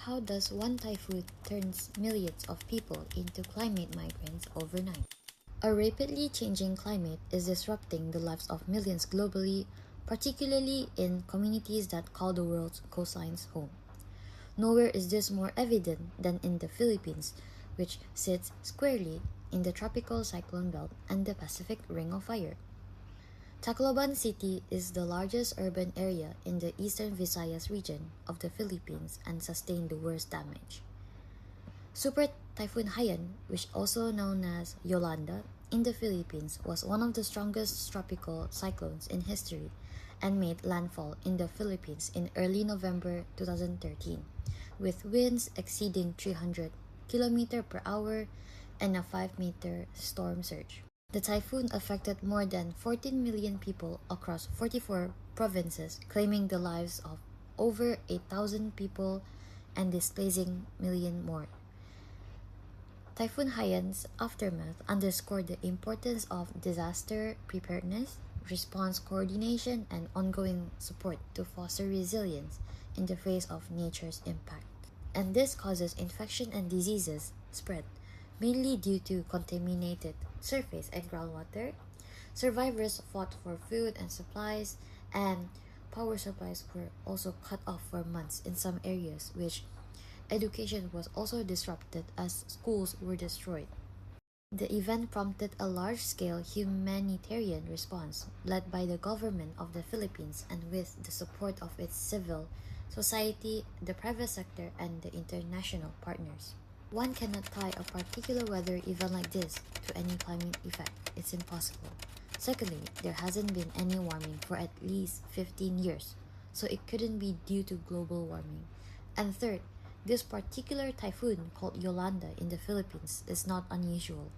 How does one typhoon turns millions of people into climate migrants overnight? A rapidly changing climate is disrupting the lives of millions globally, particularly in communities that call the world's coastlines home. Nowhere is this more evident than in the Philippines, which sits squarely in the tropical cyclone belt and the Pacific Ring of Fire. Tacloban City is the largest urban area in the eastern Visayas region of the Philippines and sustained the worst damage. Super Typhoon Haiyan, which also known as Yolanda in the Philippines, was one of the strongest tropical cyclones in history and made landfall in the Philippines in early November 2013, with winds exceeding 300 km per hour and a 5-meter storm surge. The typhoon affected more than 14 million people across 44 provinces, claiming the lives of over 8,000 people and displacing million more. Typhoon Haiyan's aftermath underscored the importance of disaster preparedness, response coordination, and ongoing support to foster resilience in the face of nature's impact. And this causes infection and diseases spread, mainly due to contaminated surface and groundwater. Survivors fought for food and supplies, and power supplies were also cut off for months in some areas, which education was also disrupted as schools were destroyed. The event prompted a large-scale humanitarian response led by the government of the Philippines and with the support of its civil society, the private sector, and the international partners. One cannot tie a particular weather event like this to any climate effect. It's impossible. Secondly, there hasn't been any warming for at least 15 years, so it couldn't be due to global warming. And third, this particular typhoon called Yolanda in the Philippines is not unusual,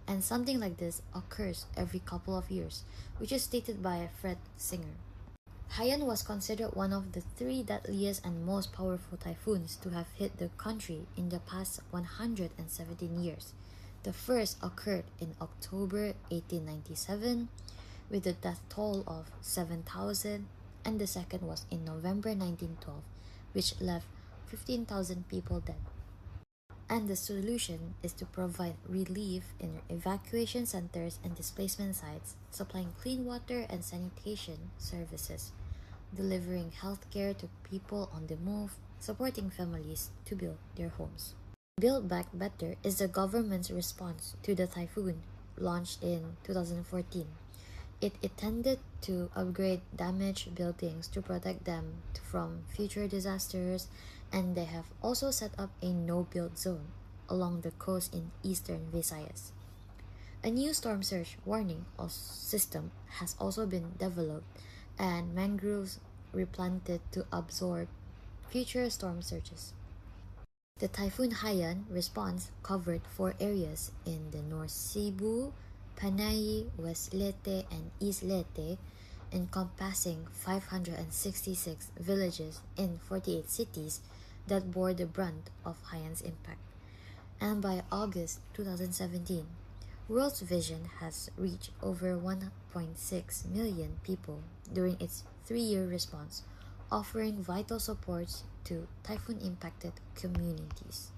and something like this occurs every couple of years, which is stated by a Fred Singer. Haiyan was considered one of the 3 deadliest and most powerful typhoons to have hit the country in the past 117 years. The first occurred in October 1897 with a death toll of 7,000, and the second was in November 1912, which left 15,000 people dead. And the solution is to provide relief in evacuation centers and displacement sites, supplying clean water and sanitation services, delivering healthcare to people on the move, supporting families to build their homes. Build Back Better is the government's response to the typhoon, launched in 2014. It intended to upgrade damaged buildings to protect them from future disasters, and they have also set up a no-build zone along the coast in eastern Visayas. A new storm surge warning system has also been developed, and mangroves replanted to absorb future storm surges. The Typhoon Haiyan response covered 4 areas in the North Cebu, Panay, West Leyte, and East Leyte, encompassing 566 villages in 48 cities that bore the brunt of Haiyan's impact. And by August 2017, World Vision has reached over 1.6 million people during its 3-year response, offering vital supports to typhoon-impacted communities.